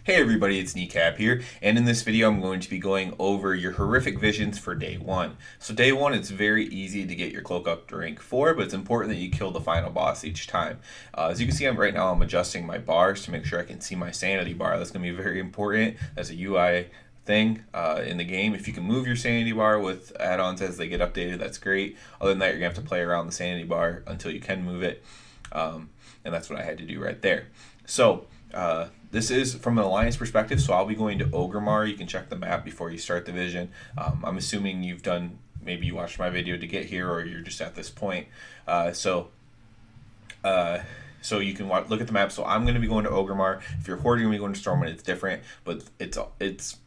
Hey everybody, it's Kneecap here, and in this video I'm going to be going over your horrific visions for day one. So day one, it's very easy to get your Cloak up to rank 4, but it's important that you kill the final boss each time. As you can see, right now I'm adjusting my bars to make sure I can see my sanity bar. That's going to be very important as a UI thing in the game. If you can move your sanity bar with add-ons as they get updated, that's great. Other than that, you're going to have to play around the sanity bar until you can move it, and that's what I had to do right there. So, this is from an alliance perspective, so I'll be going to Ogremar. You can check the map before you start the vision. I'm assuming you've done, maybe you watched my video to get here, or you're just at this point. So you can look at the map. So I'm going to be going to Ogremar. If you're Horde, you're going to be going to Stormwind. It's different, but it's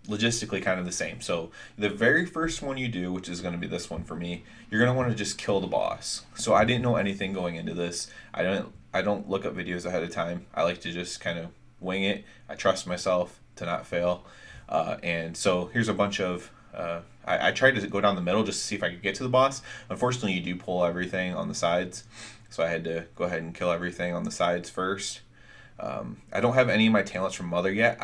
logistically kind of the same. So the very first one you do, which is going to be this one for me, you're going to want to just kill the boss. So I didn't know anything going into this. I don't look up videos ahead of time. I like to just kind of wing it. I trust myself to not fail. And so here's a bunch of I tried to go down the middle just to see if I could get to the boss. Unfortunately, you do pull everything on the sides, so I had to go ahead and kill everything on the sides first. I don't have any of my talents from Mother yet.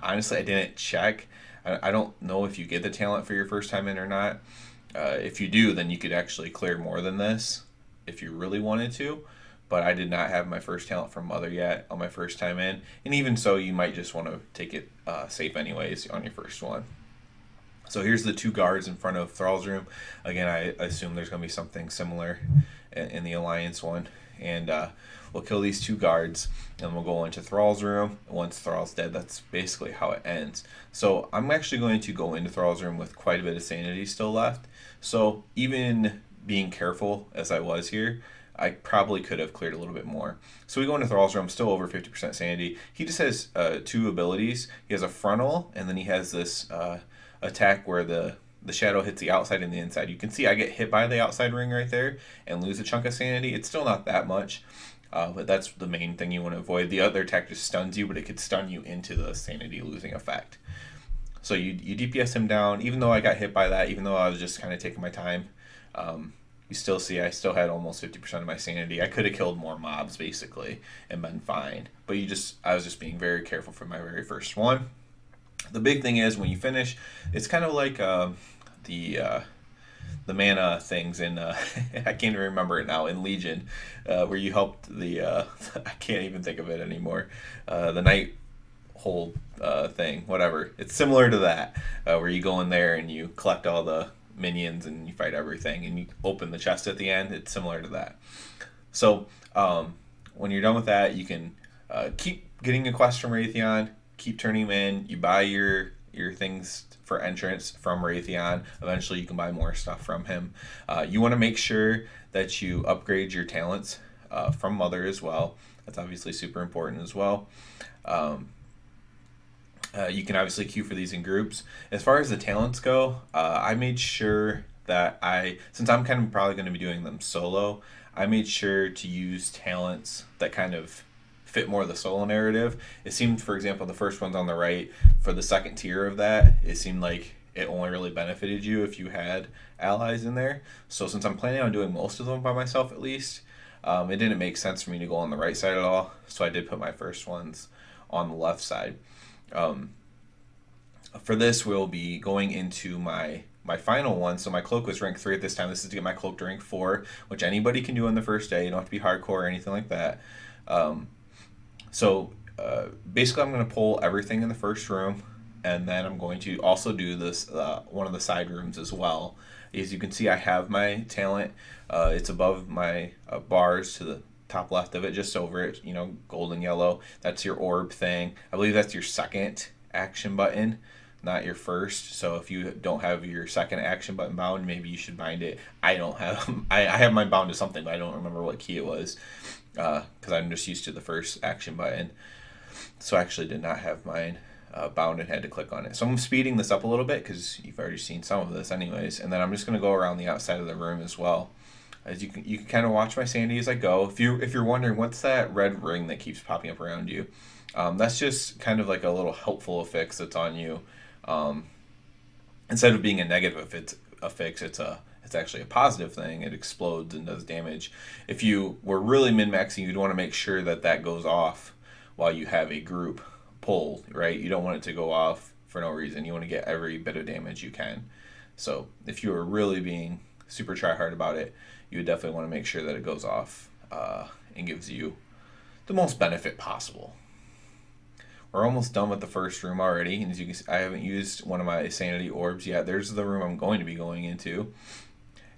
Honestly, I didn't check. I don't know if you get the talent for your first time in or not. If you do, then you could actually clear more than this if you really wanted to. But I did not have my first talent from Mother yet on my first time in. And even so, you might just want to take it safe anyways on your first one. So here's the two guards in front of Thrall's room. Again, I assume there's going to be something similar in the Alliance one. And we'll kill these two guards, and we'll go into Thrall's room. Once Thrall's dead, that's basically how it ends. So I'm actually going to go into Thrall's room with quite a bit of sanity still left. So even being careful as I was here, I probably could have cleared a little bit more. So we go into Thrall's room, still over 50% sanity. He just has two abilities. He has a frontal, and then he has this attack where the shadow hits the outside and the inside. You can see I get hit by the outside ring right there and lose a chunk of sanity. It's still not that much, but that's the main thing you want to avoid. The other attack just stuns you, but it could stun you into the sanity losing effect. So you DPS him down, even though I got hit by that, even though I was just kind of taking my time. You still see I still had almost 50% of my sanity. I could have killed more mobs basically and been fine. But I was just being very careful for my very first one. The big thing is when you finish, it's kind of like the mana things in I can't even remember it now, in Legion, where you helped the I can't even think of it anymore. The night hold thing, whatever. It's similar to that, where you go in there and you collect all the minions and you fight everything and you open the chest at the end. It's similar to that. So when you're done with that, you can keep getting a quest from Raytheon, keep turning them in. You buy your things for entrance from Raytheon. Eventually you can buy more stuff from him. You want to make sure that you upgrade your talents from Mother as well. That's obviously super important as well. You can obviously queue for these in groups. As far as the talents go, I made sure that since I'm kind of probably going to be doing them solo, I made sure to use talents that kind of fit more of the solo narrative. It seemed, for example, the first one's on the right, for the second tier of that, it seemed like it only really benefited you if you had allies in there. So since I'm planning on doing most of them by myself at least, it didn't make sense for me to go on the right side at all. So I did put my first ones on the left side. For this, we'll be going into my final one. So my cloak was rank 3 at this time. This is to get my cloak to rank 4, which anybody can do on the first day. You don't have to be hardcore or anything like that. Basically, I'm going to pull everything in the first room, and then I'm going to also do this one of the side rooms as well. As you can see, I have my talent. It's above my bars to the top left of it, just over it, gold and yellow. That's your orb thing. I believe that's your second action button, not your first. So if you don't have your second action button bound, maybe you should bind it. I don't have I have mine bound to something, but I don't remember what key it was, because I'm just used to the first action button. So I actually did not have mine bound and had to click on it. So I'm speeding this up a little bit because you've already seen some of this anyways, and then I'm just going to go around the outside of the room as well. As you can kind of watch my sanity as I go. If you're wondering what's that red ring that keeps popping up around you, that's just kind of like a little helpful affix that's on you. Instead of being a negative affix, it's actually a positive thing. It explodes and does damage. If you were really min-maxing, you'd want to make sure that goes off while you have a group pull, right? You don't want it to go off for no reason. You want to get every bit of damage you can. So if you are really being super try hard about it, you would definitely want to make sure that it goes off and gives you the most benefit possible. We're almost done with the first room already, and as you can see, I haven't used one of my sanity orbs yet. There's the room I'm going to be going into.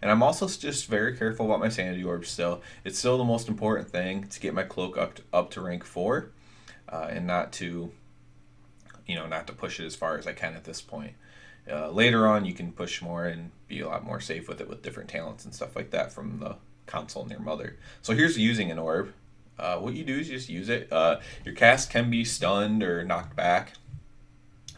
And I'm also just very careful about my sanity orbs still. It's still the most important thing to get my cloak up to rank 4 and not to, not to push it as far as I can at this point. Later on, you can push more and be a lot more safe with it with different talents and stuff like that from the console and your mother. So here's using an orb. What you do is just use it. Your cast can be stunned or knocked back.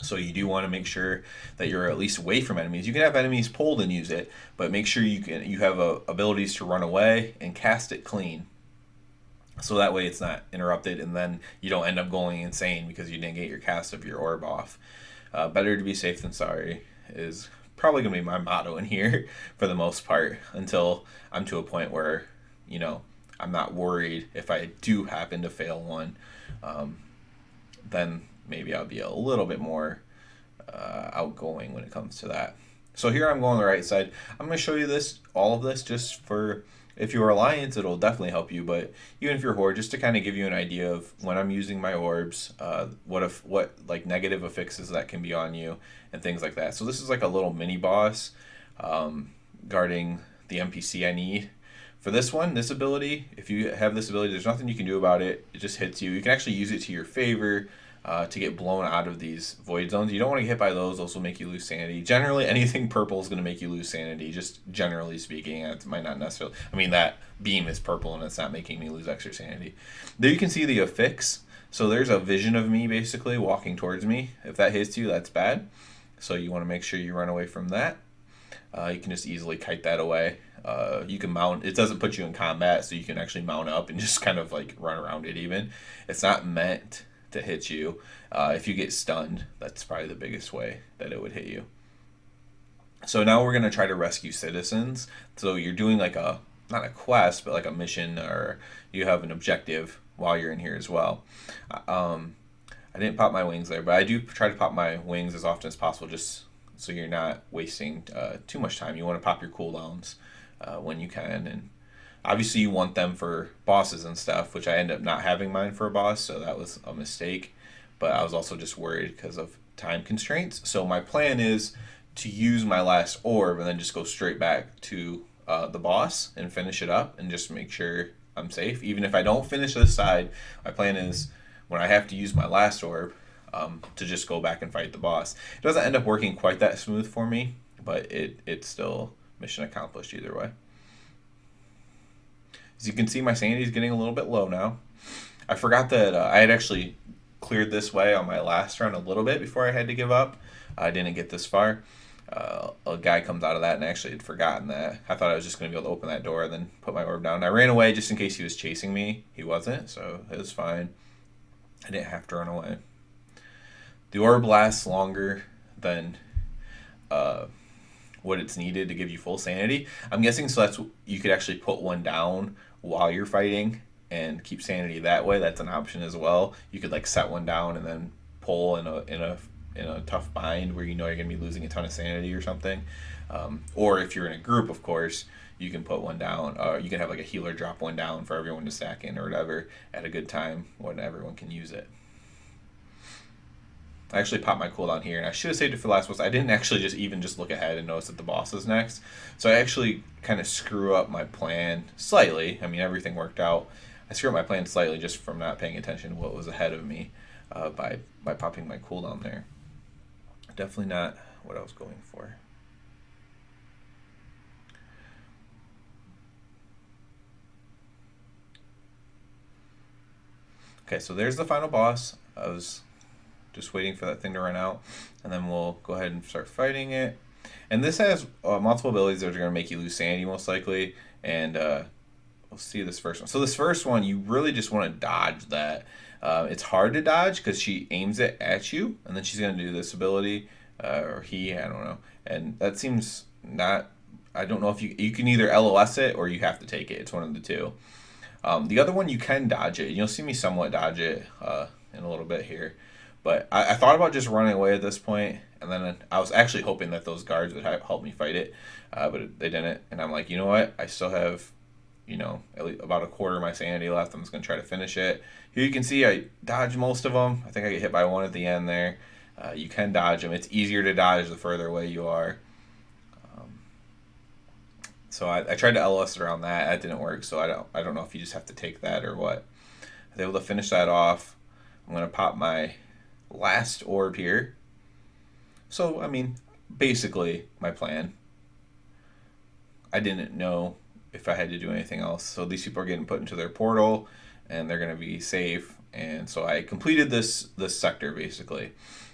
So you do want to make sure that you're at least away from enemies. You can have enemies pulled and use it, but make sure you have abilities to run away and cast it clean. So that way it's not interrupted and then you don't end up going insane because you didn't get your cast of your orb off. Better to be safe than sorry is probably going to be my motto in here for the most part until I'm to a point where, I'm not worried if I do happen to fail one. Then maybe I'll be a little bit more outgoing when it comes to that. So here I'm going on the right side. I'm going to show you all of this just for, if you're Alliance, it'll definitely help you, but even if you're Horde, just to kind of give you an idea of when I'm using my orbs, what like negative affixes that can be on you and things like that. So this is like a little mini boss guarding the NPC I need. For this one, this ability, if you have this ability, there's nothing you can do about it. It just hits you. You can actually use it to your favor to get blown out of these void zones. You don't want to get hit by those. Those will make you lose sanity. Generally, anything purple is going to make you lose sanity, just generally speaking. It might not necessarily... that beam is purple and it's not making me lose extra sanity. There you can see the affix. So there's a vision of me, basically, walking towards me. If that hits you, that's bad. So you want to make sure you run away from that. You can just easily kite that away. You can mount. It doesn't put you in combat, so you can actually mount up and just kind of like run around it even. It's not meant to hit you. If you get stunned, that's probably the biggest way that it would hit you. So now we're going to try to rescue citizens. So you're doing like not a quest, but like a mission, or you have an objective while you're in here as well. I didn't pop my wings there, but I do try to pop my wings as often as possible just so you're not wasting too much time. You want to pop your cooldowns when you can, and obviously you want them for bosses and stuff, which I ended up not having mine for a boss, so that was a mistake. But I was also just worried because of time constraints. So my plan is to use my last orb and then just go straight back to the boss and finish it up and just make sure I'm safe. Even if I don't finish this side, my plan is when I have to use my last orb to just go back and fight the boss. It doesn't end up working quite that smooth for me, but it's still mission accomplished either way. As you can see, my sanity is getting a little bit low now. I forgot that I had actually cleared this way on my last run a little bit before I had to give up. I didn't get this far. A guy comes out of that and I actually had forgotten that. I thought I was just going to be able to open that door and then put my orb down. I ran away just in case he was chasing me. He wasn't, so it was fine. I didn't have to run away. The orb lasts longer than what it's needed to give you full sanity. I'm guessing so you could actually put one down while you're fighting and keep sanity that way. That's an option as well. You could like set one down and then pull in a tough bind where you're going to be losing a ton of sanity or something. Or if you're in a group, of course, you can put one down. You can have like a healer drop one down for everyone to stack in or whatever at a good time when everyone can use it. I actually popped my cooldown here, and I should have saved it for the last boss. I didn't actually just look ahead and notice that the boss is next. So I actually kind of screw up my plan slightly. Everything worked out. I screwed up my plan slightly just from not paying attention to what was ahead of me by popping my cooldown there. Definitely not what I was going for. Okay, so there's the final boss. I was just waiting for that thing to run out, and then we'll go ahead and start fighting it. And this has multiple abilities that are going to make you lose sanity most likely, and we'll see this first one. So this first one, you really just want to dodge that. It's hard to dodge because she aims it at you, and then she's going to do this ability, or he, I don't know. And that seems not, I don't know if you can either LOS it or you have to take it. It's one of the two. The other one, you can dodge it. You'll see me somewhat dodge it in a little bit here. But I thought about just running away at this point, and then I was actually hoping that those guards would help me fight it, but they didn't. And I'm like, you know what? I still have, at least about a quarter of my sanity left. I'm just going to try to finish it. Here you can see I dodge most of them. I think I get hit by one at the end there. You can dodge them. It's easier to dodge the further away you are. So I tried to LS around that. That didn't work. So I don't know if you just have to take that or what. I was able to finish that off. I'm going to pop my last orb here. So, I mean, basically my plan. I didn't know if I had to do anything else. So these people are getting put into their portal and they're going to be safe. And so I completed this sector basically.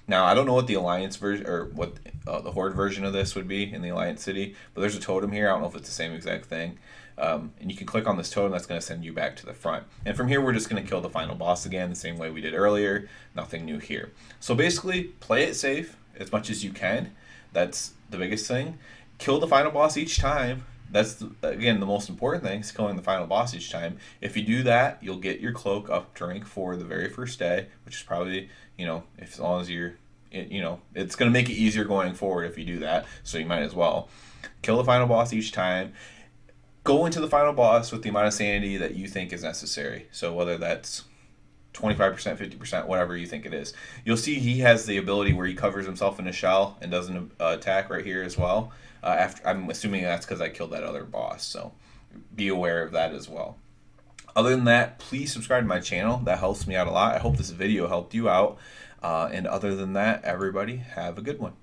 Now, I don't know what the Alliance version or what the Horde version of this would be in the Alliance City, but there's a totem here. I don't know if it's the same exact thing. And you can click on this totem. That's going to send you back to the front. And from here, we're just going to kill the final boss again, the same way we did earlier. Nothing new here. So basically, play it safe as much as you can. That's the biggest thing. Kill the final boss each time. That's, again, the most important thing is killing the final boss each time. If you do that, you'll get your Cloak up drink for the very first day, which is probably, if as long as you're, it's going to make it easier going forward if you do that, so you might as well. Kill the final boss each time. Go into the final boss with the amount of sanity that you think is necessary. So whether that's 25%, 50%, whatever you think it is. You'll see he has the ability where he covers himself in a shell and doesn't attack right here as well. I'm assuming that's because I killed that other boss, so be aware of that as well. Other than that, please subscribe to my channel. That helps me out a lot. I hope this video helped you out. And other than that, everybody, have a good one.